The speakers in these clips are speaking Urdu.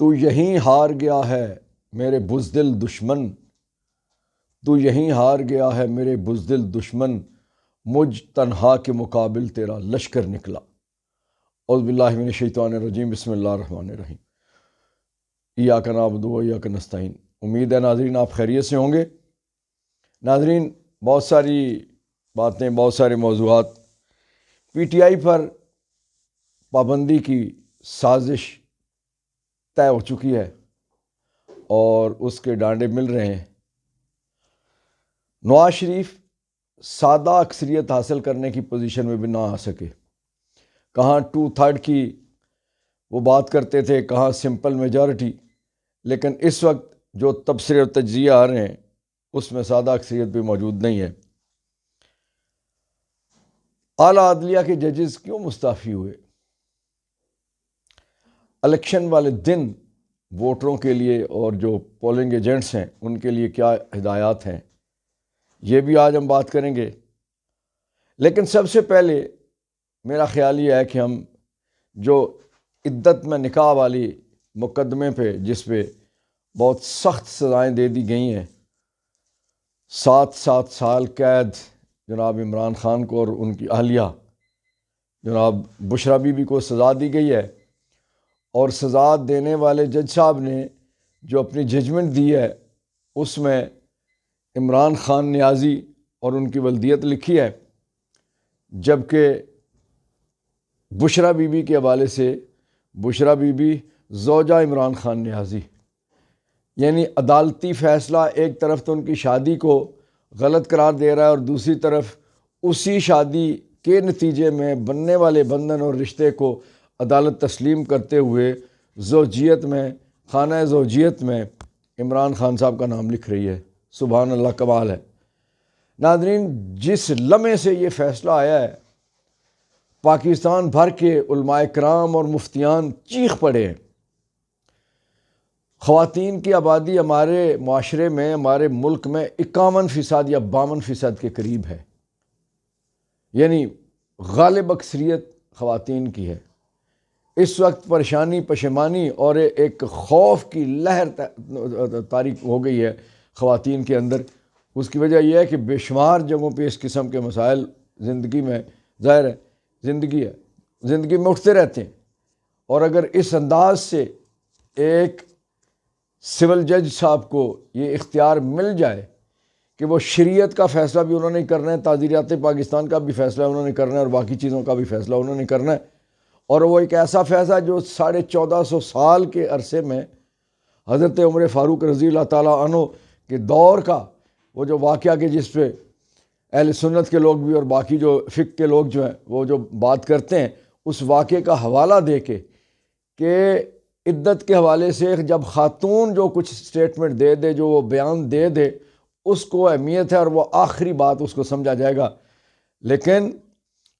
تو یہیں ہار گیا ہے میرے بزدل دشمن، تو یہیں ہار گیا ہے میرے بزدل دشمن، مجھ تنہا کے مقابل تیرا لشکر نکلا۔ اعوذ باللہ من الشیطان الرجیم، بسم اللہ الرحمن الرحیم۔ ایاک نعبد و ایاک نستعین۔ امید ہے ناظرین آپ خیریت سے ہوں گے۔ ناظرین، بہت ساری باتیں، بہت سارے موضوعات، پی ٹی آئی پر پابندی کی سازش طے ہو چکی ہے اور اس کے ڈانڈے مل رہے ہیں۔ نواز شریف سادہ اکثریت حاصل کرنے کی پوزیشن میں بھی نہ آ سکے، کہاں 2/3 کی وہ بات کرتے تھے، کہاں سمپل میجارٹی، لیکن اس وقت جو تبصرے اور تجزیے آ رہے ہیں اس میں سادہ اکثریت بھی موجود نہیں ہے۔ اعلیٰ عدلیہ کے ججز کیوں مستعفی ہوئے؟ الیکشن والے دن ووٹروں کے لیے اور جو پولنگ ایجنٹس ہیں ان کے لیے کیا ہدایات ہیں، یہ بھی آج ہم بات کریں گے۔ لیکن سب سے پہلے میرا خیال یہ ہے کہ ہم جو عدت میں نکاح والی مقدمے پہ، جس پہ بہت سخت سزائیں دے دی گئی ہیں، 7 سال قید جناب عمران خان کو اور ان کی اہلیہ جناب بشریٰ بی بی کو سزا دی گئی ہے، اور سزا دینے والے جج صاحب نے جو اپنی ججمنٹ دی ہے اس میں عمران خان نیازی اور ان کی ولدیت لکھی ہے، جبکہ بشریٰ بی بی کے حوالے سے بشریٰ بی بی زوجہ عمران خان نیازی، یعنی عدالتی فیصلہ ایک طرف تو ان کی شادی کو غلط قرار دے رہا ہے اور دوسری طرف اسی شادی کے نتیجے میں بننے والے بندھن اور رشتے کو عدالت تسلیم کرتے ہوئے زوجیت میں، خانہ زوجیت میں عمران خان صاحب کا نام لکھ رہی ہے۔ سبحان اللہ، کمال ہے۔ ناظرین، جس لمحے سے یہ فیصلہ آیا ہے پاکستان بھر کے علماء کرام اور مفتیان چیخ پڑے ہیں۔ خواتین کی آبادی ہمارے معاشرے میں، ہمارے ملک میں 51% یا 52% کے قریب ہے، یعنی غالب اکثریت خواتین کی ہے۔ اس وقت پریشانی، پشیمانی اور ایک خوف کی لہر طاری ہو گئی ہے خواتین کے اندر۔ اس کی وجہ یہ ہے کہ بے شمار جگہوں پہ اس قسم کے مسائل زندگی میں، ظاہر ہے زندگی میں اٹھتے رہتے ہیں، اور اگر اس انداز سے ایک سول جج صاحب کو یہ اختیار مل جائے کہ وہ شریعت کا فیصلہ بھی انہوں نے کرنا ہے، تعزیرات پاکستان کا بھی فیصلہ انہوں نے کرنا ہے، اور باقی چیزوں کا بھی فیصلہ انہوں نے کرنا ہے، اور وہ ایک ایسا فیصلہ جو 1450 سال کے عرصے میں حضرت عمر فاروق رضی اللہ تعالیٰ عنہ کے دور کا وہ جو واقعہ کہ جس پہ اہل سنت کے لوگ بھی اور باقی جو فقہ کے لوگ جو ہیں وہ جو بات کرتے ہیں، اس واقعے کا حوالہ دے کے کہ عدت کے حوالے سے جب خاتون جو کچھ سٹیٹمنٹ دے دے، جو وہ بیان دے دے، اس کو اہمیت ہے اور وہ آخری بات اس کو سمجھا جائے گا۔ لیکن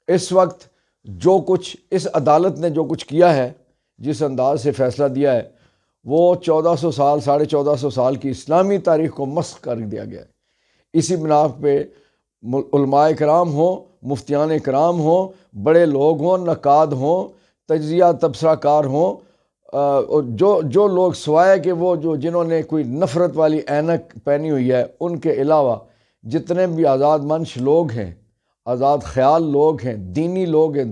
اس وقت جو کچھ اس عدالت نے جو کچھ کیا ہے، جس انداز سے فیصلہ دیا ہے، وہ 1400 سال، 1450 سال کی اسلامی تاریخ کو مسخ کر دیا گیا ہے۔ اسی بنا پہ علماء کرام ہوں، مفتیان کرام ہوں، بڑے لوگ ہوں، نقاد ہوں، تجزیہ تبصرہ کار ہوں، جو لوگ سوائے کہ وہ جنہوں نے کوئی نفرت والی اینک پہنی ہوئی ہے، ان کے علاوہ جتنے بھی آزاد منش لوگ ہیں، آزاد خیال لوگ ہیں، دینی لوگ ہیں،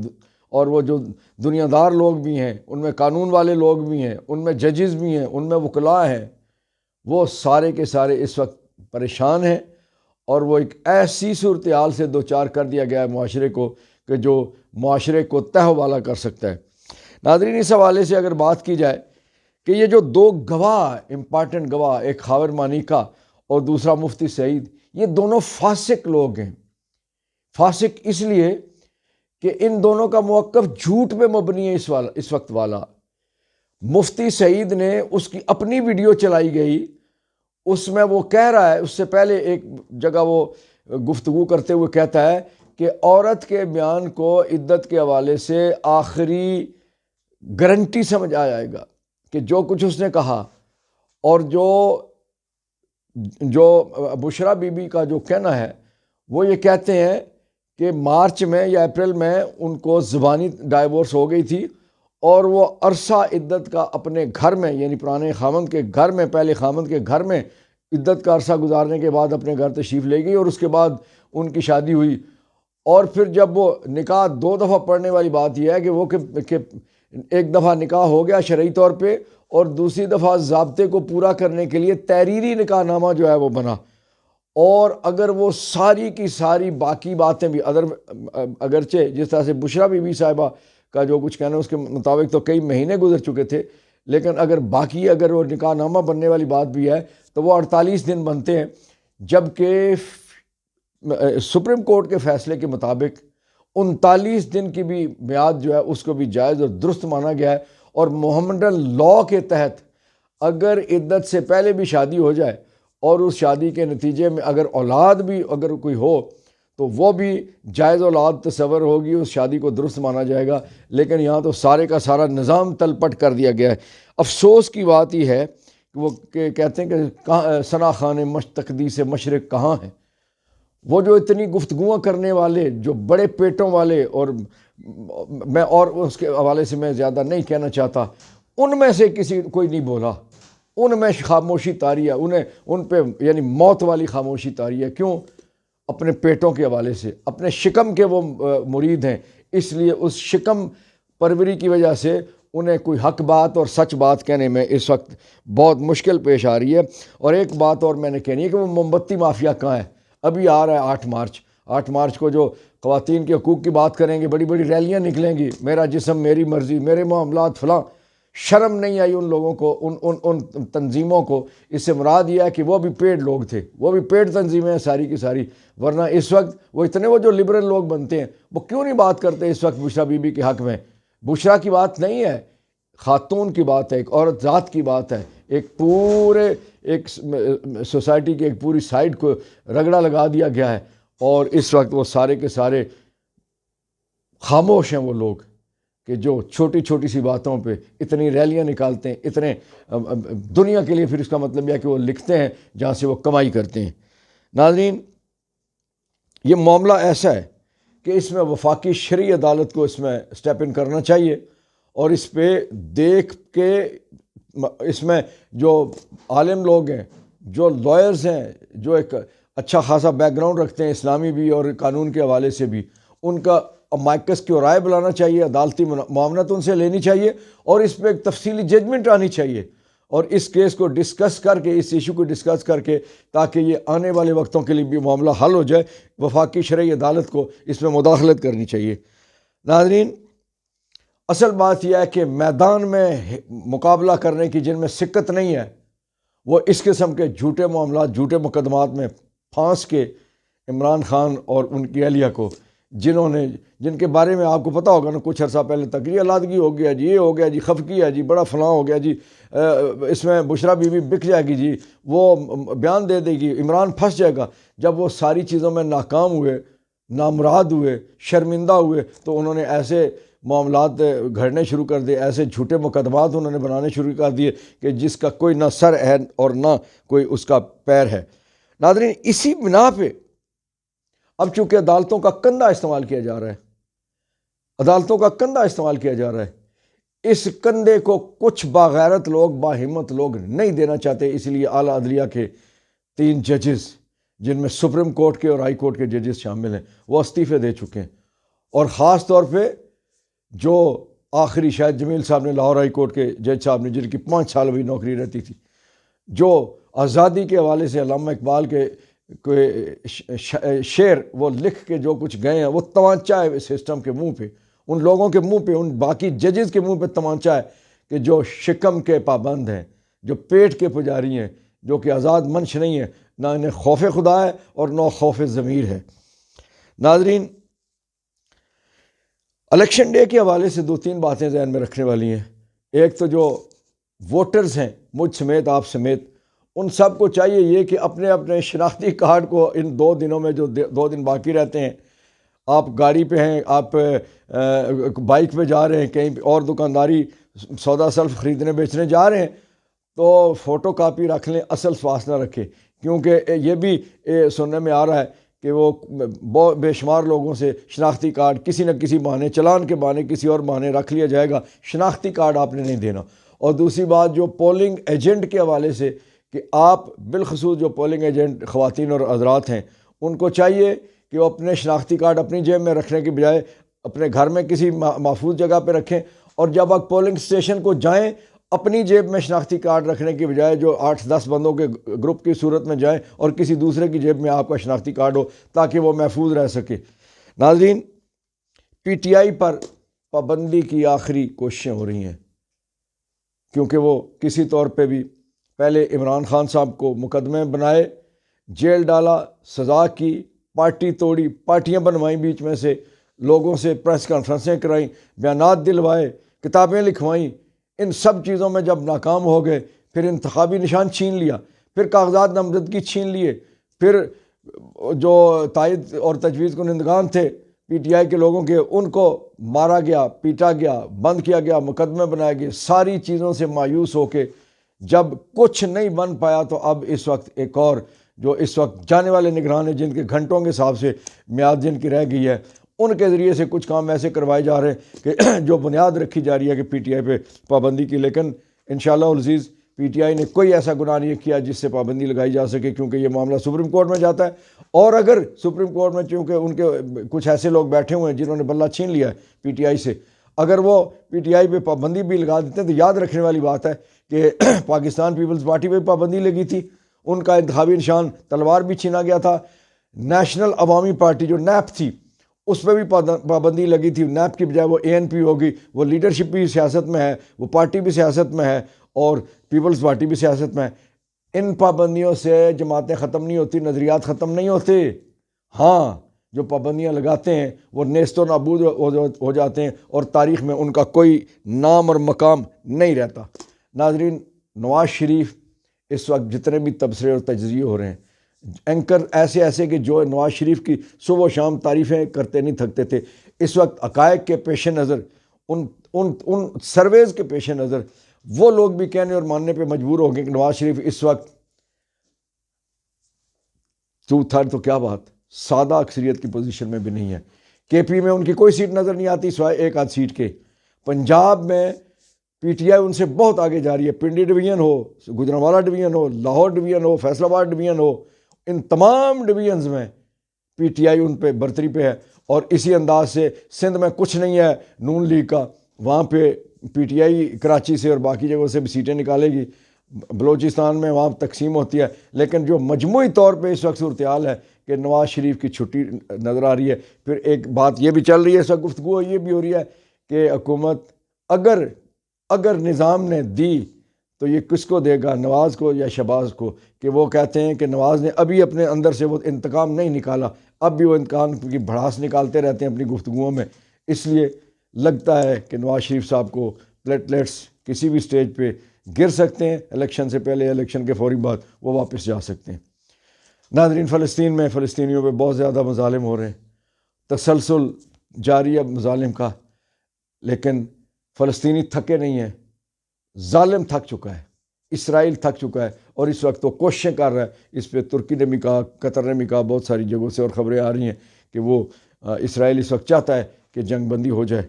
اور وہ جو دنیا دار لوگ بھی ہیں، ان میں قانون والے لوگ بھی ہیں، ان میں ججز بھی ہیں، ان میں وکلاء ہیں، وہ سارے کے سارے اس وقت پریشان ہیں، اور وہ ایک ایسی صورتحال سے دوچار کر دیا گیا ہے معاشرے کو کہ جو معاشرے کو تہہ والا کر سکتا ہے۔ ناظرین، اس حوالے سے اگر بات کی جائے کہ یہ جو 2 گواہ، امپارٹنٹ گواہ، ایک خاور مانیکا اور دوسرا مفتی سعید، یہ دونوں فاسق لوگ ہیں۔ فاسق اس لیے کہ ان دونوں کا موقف جھوٹ پہ مبنی ہے۔ اس وقت والا مفتی سعید نے اس کی اپنی ویڈیو چلائی گئی، اس میں وہ کہہ رہا ہے، اس سے پہلے ایک جگہ وہ گفتگو کرتے ہوئے کہتا ہے کہ عورت کے بیان کو عدت کے حوالے سے آخری گارنٹی سمجھا جائے گا کہ جو کچھ اس نے کہا، اور جو بشریٰ بی بی کا جو کہنا ہے، وہ یہ کہتے ہیں کہ مارچ میں یا اپریل میں ان کو زبانی ڈائیورس ہو گئی تھی، اور وہ عرصہ عدت کا اپنے گھر میں، یعنی پرانے خامند کے گھر میں، پہلے خامند کے گھر میں عدت کا عرصہ گزارنے کے بعد اپنے گھر تشریف لے گئی، اور اس کے بعد ان کی شادی ہوئی۔ اور پھر جب وہ نکاح 2 دفعہ پڑھنے والی بات یہ ہے کہ وہ کہ ایک دفعہ نکاح ہو گیا شرعی طور پہ، اور دوسری دفعہ ضابطے کو پورا کرنے کے لیے تحریری نکاح نامہ جو ہے وہ بنا، اور اگر وہ ساری کی ساری باقی باتیں بھی اگرچہ جس طرح سے بشرا بی بی صاحبہ کا جو کچھ کہنا ہے اس کے مطابق تو کئی مہینے گزر چکے تھے، لیکن اگر وہ نکاح نامہ بننے والی بات بھی ہے تو وہ 48 دن بنتے ہیں، جبکہ سپریم کورٹ کے فیصلے کے مطابق 39 دن کی بھی میعاد جو ہے اس کو بھی جائز اور درست مانا گیا ہے۔ اور محمدن لاء کے تحت اگر عدت سے پہلے بھی شادی ہو جائے اور اس شادی کے نتیجے میں اگر اولاد بھی اگر کوئی ہو تو وہ بھی جائز اولاد تصور ہوگی، اس شادی کو درست مانا جائے گا۔ لیکن یہاں تو سارے کا سارا نظام تلپٹ کر دیا گیا ہے۔ افسوس کی بات یہ ہے کہ وہ کہتے ہیں کہ ثنا خان تقدیس مشرق کہاں ہے؟ وہ جو اتنی گفتگوਆਂ کرنے والے، جو بڑے پیٹوں والے، اور میں اور اس کے حوالے سے میں زیادہ نہیں کہنا چاہتا، ان میں سے کوئی نہیں بولا، ان میں خاموشی طاری ہے، ان پہ یعنی موت والی خاموشی طاری ہے۔ کیوں؟ اپنے پیٹوں کے حوالے سے، اپنے شکم کے وہ مرید ہیں، اس لیے اس شکم پروری کی وجہ سے انہیں کوئی حق بات اور سچ بات کہنے میں اس وقت بہت مشکل پیش آ رہی ہے۔ اور ایک بات اور میں نے کہنی ہے کہ وہ موم بتی مافیا کہاں ہے؟ ابھی آ رہا ہے 8 مارچ کو جو خواتین کے حقوق کی بات کریں گے، بڑی بڑی ریلیاں نکلیں گی، میرا جسم میری مرضی، میرے معاملات فلاں۔ شرم نہیں آئی ان لوگوں کو، ان تنظیموں کو؟ اس سے مراد یہ ہے کہ وہ بھی پیڈ لوگ تھے، وہ بھی پیڈ تنظیمیں ہیں ساری کی ساری، ورنہ اس وقت وہ جو لبرل لوگ بنتے ہیں وہ کیوں نہیں بات کرتے اس وقت بشرا بی بی کے حق میں؟ بشرا کی بات نہیں ہے، خاتون کی بات ہے، ایک عورت ذات کی بات ہے، ایک سوسائٹی کے ایک پوری سائڈ کو رگڑا لگا دیا گیا ہے، اور اس وقت وہ سارے کے سارے خاموش ہیں، وہ لوگ کہ جو چھوٹی چھوٹی سی باتوں پہ اتنی ریلیاں نکالتے ہیں، اتنے دنیا کے لیے، پھر اس کا مطلب یہ ہے کہ وہ لکھتے ہیں جہاں سے وہ کمائی کرتے ہیں۔ ناظرین، یہ معاملہ ایسا ہے کہ اس میں وفاقی شرعی عدالت کو اس میں سٹیپ ان کرنا چاہیے، اور اس پہ دیکھ کے اس میں جو عالم لوگ ہیں، جو لائرز ہیں، جو ایک اچھا خاصا بیک گراؤنڈ رکھتے ہیں اسلامی بھی اور قانون کے حوالے سے بھی، ان کا مائکس کی رائے بلانا چاہیے، عدالتی معاونت ان سے لینی چاہیے، اور اس پہ ایک تفصیلی ججمنٹ آنی چاہیے، اور اس کیس کو ڈسکس کر کے، اس ایشو کو ڈسکس کر کے، تاکہ یہ آنے والے وقتوں کے لیے بھی معاملہ حل ہو جائے، وفاقی شرعی عدالت کو اس میں مداخلت کرنی چاہیے۔ ناظرین، اصل بات یہ ہے کہ میدان میں مقابلہ کرنے کی جن میں سکت نہیں ہے، وہ اس قسم کے جھوٹے معاملات، جھوٹے مقدمات میں پھانس کے عمران خان اور ان کی اہلیہ کو، جن کے بارے میں آپ کو پتہ ہوگا نا، کچھ عرصہ پہلے تک یہ علادگی ہو گیا جی، یہ ہو گیا جی، خفگی ہے جی، بڑا فلاں ہو گیا جی، اس میں بشرا بی بی بک جائے گی جی، وہ بیان دے دے گی، عمران پھنس جائے گا۔ جب وہ ساری چیزوں میں ناکام ہوئے، نامراد ہوئے، شرمندہ ہوئے، تو انہوں نے ایسے معاملات گھڑنے شروع کر دیے، ایسے جھوٹے مقدمات انہوں نے بنانے شروع کر دیے کہ جس کا کوئی نہ سر ہے اور نہ کوئی اس کا پیر ہے۔ ناظرین، اسی بنا پہ اب چونکہ عدالتوں کا کندھا استعمال کیا جا رہا ہے، عدالتوں کا کندھا استعمال کیا جا رہا ہے، اس کندھے کو کچھ باغیرت لوگ، باہمت لوگ نہیں دینا چاہتے، اس لیے اعلیٰ عدلیہ کے 3 ججز، جن میں سپریم کورٹ کے اور ہائی کورٹ کے ججز شامل ہیں، وہ استعفے دے چکے ہیں، اور خاص طور پہ جو آخری شاید جمیل صاحب نے، لاہور ہائی کورٹ کے جج صاحب نے، جن کی 5 سال بھی نوکری رہتی تھی، جو آزادی کے حوالے سے علامہ اقبال کے شعر وہ لکھ کے جو کچھ گئے ہیں، وہ تمانچہ ہے سسٹم کے منہ پہ، ان لوگوں کے منہ پہ، ان باقی ججز کے منہ پہ تمانچہ ہے کہ جو شکم کے پابند ہیں، جو پیٹ کے پجاری ہیں، جو کہ آزاد منش نہیں ہیں، نہ انہیں خوف خدا ہے اور نہ خوف ضمیر ہے۔ ناظرین، الیکشن ڈے کے حوالے سے 2-3 باتیں ذہن میں رکھنے والی ہیں۔ ایک تو جو ووٹرز ہیں، مجھ سمیت آپ سمیت، ان سب کو چاہیے یہ کہ اپنے اپنے شناختی کارڈ کو ان 2 دنوں میں، جو 2 دن باقی رہتے ہیں، آپ گاڑی پہ ہیں، آپ بائک پہ جا رہے ہیں کہیں اور دکانداری سودا سلف خریدنے بیچنے جا رہے ہیں، تو فوٹو کاپی رکھ لیں، اصل سواس نہ رکھیں، کیونکہ یہ بھی سننے میں آ رہا ہے کہ وہ بے شمار لوگوں سے شناختی کارڈ کسی نہ کسی بہانے، چلان کے بہانے، کسی اور بہانے رکھ لیا جائے گا، شناختی کارڈ آپ نے نہیں دینا۔ اور دوسری بات جو پولنگ ایجنٹ کے حوالے سے، کہ آپ بالخصوص جو پولنگ ایجنٹ خواتین اور حضرات ہیں، ان کو چاہیے کہ وہ اپنے شناختی کارڈ اپنی جیب میں رکھنے کی بجائے اپنے گھر میں کسی محفوظ جگہ پہ رکھیں، اور جب آپ پولنگ اسٹیشن کو جائیں اپنی جیب میں شناختی کارڈ رکھنے کی بجائے جو 8-10 بندوں کے گروپ کی صورت میں جائیں اور کسی دوسرے کی جیب میں آپ کا شناختی کارڈ ہو تاکہ وہ محفوظ رہ سکے۔ ناظرین، پی ٹی آئی پر پابندی کی آخری کوششیں ہو رہی ہیں، کیونکہ وہ کسی طور پہ بھی پہلے عمران خان صاحب کو مقدمے بنائے، جیل ڈالا، سزا کی، پارٹی توڑی، پارٹیاں بنوائیں بیچ میں سے، لوگوں سے پریس کانفرنسیں کرائیں، بیانات دلوائے، کتابیں لکھوائیں، ان سب چیزوں میں جب ناکام ہو گئے، پھر انتخابی نشان چھین لیا، پھر کاغذات نامزدگی چھین لیے، پھر جو تائید اور تجویز کنندگان تھے پی ٹی آئی کے لوگوں کے، ان کو مارا گیا، پیٹا گیا، بند کیا گیا، مقدمے بنائے گئے۔ ساری چیزوں سے مایوس ہو کے جب کچھ نہیں بن پایا تو اب اس وقت ایک اور جو اس وقت جانے والے نگران ہیں، جن کے گھنٹوں کے حساب سے میعاد جن کی رہ گئی ہے، ان کے ذریعے سے کچھ کام ایسے کروائے جا رہے ہیں کہ جو بنیاد رکھی جا رہی ہے کہ پی ٹی آئی پہ پابندی کی، لیکن انشاءاللہ العزیز پی ٹی آئی نے کوئی ایسا گناہ نہیں کیا جس سے پابندی لگائی جا سکے، کیونکہ یہ معاملہ سپریم کورٹ میں جاتا ہے، اور اگر سپریم کورٹ میں چونکہ ان کے کچھ ایسے لوگ بیٹھے ہوئے ہیں جنہوں نے بلہ چھین لیا ہے پی ٹی آئی سے، اگر وہ پی ٹی آئی پہ پابندی بھی لگا دیتے ہیں تو یاد رکھنے والی بات ہے کہ پاکستان پیپلز پارٹی پہ پابندی لگی تھی، ان کا انتخابی نشان تلوار بھی چھینا گیا تھا، نیشنل عوامی پارٹی جو نیپ تھی اس پہ بھی پابندی لگی تھی، نیپ کی بجائے وہ اے این پی ہوگی، وہ لیڈرشپ بھی سیاست میں ہے، وہ پارٹی بھی سیاست میں ہے، اور پیپلز پارٹی بھی سیاست میں ہے۔ ان پابندیوں سے جماعتیں ختم نہیں ہوتی، نظریات ختم نہیں ہوتے، ہاں جو پابندیاں لگاتے ہیں وہ نیست و نابود ہو جاتے ہیں، اور تاریخ میں ان کا کوئی نام اور مقام نہیں رہتا۔ ناظرین، نواز شریف اس وقت جتنے بھی تبصرے اور تجزیے ہو رہے ہیں، اینکر ایسے کہ جو نواز شریف کی صبح و شام تعریفیں کرتے نہیں تھکتے تھے، اس وقت حقائق کے پیش نظر، ان سرویز کے پیش نظر وہ لوگ بھی کہنے اور ماننے پہ مجبور ہو گئے کہ نواز شریف اس وقت تو کیا بات، سادہ اکثریت کی پوزیشن میں بھی نہیں ہے۔ کے پی میں ان کی کوئی سیٹ نظر نہیں آتی سوائے ایک آدھ سیٹ کے۔ پنجاب میں پی ٹی آئی ان سے بہت آگے جا رہی ہے، پنڈی ڈویژن ہو، گجرانوالہ ڈویژن ہو، لاہور ڈویژن ہو، فیصل آباد ڈویژن ہو، ان تمام ڈویژنز میں پی ٹی آئی ان پہ برتری پہ ہے، اور اسی انداز سے سندھ میں کچھ نہیں ہے نون لیگ کا، وہاں پہ پی ٹی آئی کراچی سے اور باقی جگہوں سے بھی سیٹیں نکالے گی، بلوچستان میں وہاں تقسیم ہوتی ہے، لیکن جو مجموعی طور پہ اس وقت صورتحال ہے کہ نواز شریف کی چھٹی نظر آ رہی ہے۔ پھر ایک بات یہ بھی چل رہی ہے، اس وقت گفتگو یہ بھی ہو رہی ہے کہ حکومت اگر نظام نے دی تو یہ کس کو دے گا، نواز کو یا شہباز کو، کہ وہ کہتے ہیں کہ نواز نے ابھی اپنے اندر سے وہ انتقام نہیں نکالا، اب بھی وہ انتقام کی بھڑاس نکالتے رہتے ہیں اپنی گفتگوؤں میں، اس لیے لگتا ہے کہ نواز شریف صاحب کو پلیٹلیٹس کسی بھی سٹیج پہ گر سکتے ہیں، الیکشن سے پہلے، الیکشن کے فوری بعد وہ واپس جا سکتے ہیں۔ ناظرین، فلسطین میں فلسطینیوں پہ بہت زیادہ مظالم ہو رہے ہیں، تسلسل جاری ہے مظالم کا، لیکن فلسطینی تھکے نہیں ہیں، ظالم تھک چکا ہے، اسرائیل تھک چکا ہے، اور اس وقت وہ کوششیں کر رہا ہے۔ اس پہ ترکی نے بھی کہا، قطر نے بھی کہا، بہت ساری جگہوں سے اور خبریں آ رہی ہیں کہ وہ اسرائیل اس وقت چاہتا ہے کہ جنگ بندی ہو جائے۔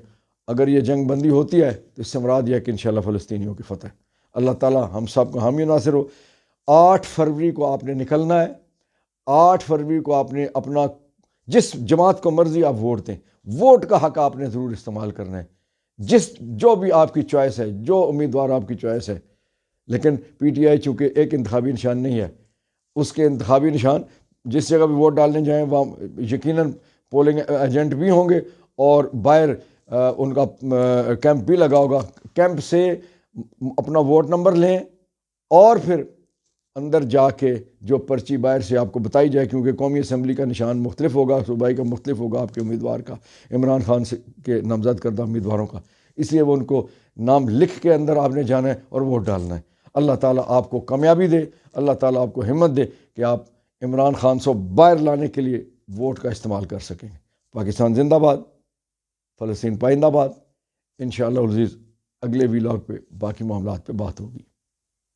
اگر یہ جنگ بندی ہوتی ہے تو اس سے مراد یہ ہے کہ انشاءاللہ فلسطینیوں کی فتح۔ اللہ تعالیٰ ہم سب کو حامی و ناصر ہو۔ 8 فروری کو آپ نے نکلنا ہے، 8 فروری کو آپ نے اپنا جس جماعت کو مرضی آپ ووٹ دیں، ووٹ کا حق آپ نے ضرور استعمال کرنا ہے، جو بھی آپ کی چوائس ہے، جو امیدوار آپ کی چوائس ہے۔ لیکن پی ٹی آئی چونکہ ایک انتخابی نشان نہیں ہے، اس کے انتخابی نشان جس جگہ بھی ووٹ ڈالنے جائیں وہاں یقیناً پولنگ ایجنٹ بھی ہوں گے، اور باہر ان کا کیمپ بھی لگا ہوگا۔ کیمپ سے اپنا ووٹ نمبر لیں، اور پھر اندر جا کے جو پرچی باہر سے آپ کو بتائی جائے، کیونکہ قومی اسمبلی کا نشان مختلف ہوگا، صوبائی کا مختلف ہوگا، آپ کے امیدوار کا، عمران خان کے نامزد کردہ امیدواروں کا، اس لیے وہ ان کو نام لکھ کے اندر آپ نے جانا ہے اور ووٹ ڈالنا ہے۔ اللہ تعالیٰ آپ کو کامیابی دے، اللہ تعالیٰ آپ کو ہمت دے کہ آپ عمران خان سے باہر لانے کے لیے ووٹ کا استعمال کر سکیں۔ پاکستان زندہ باد، فلسطین پائندہ باد۔ انشاءاللہ العزیز اگلے ویلاگ پہ باقی معاملات پہ بات ہوگی۔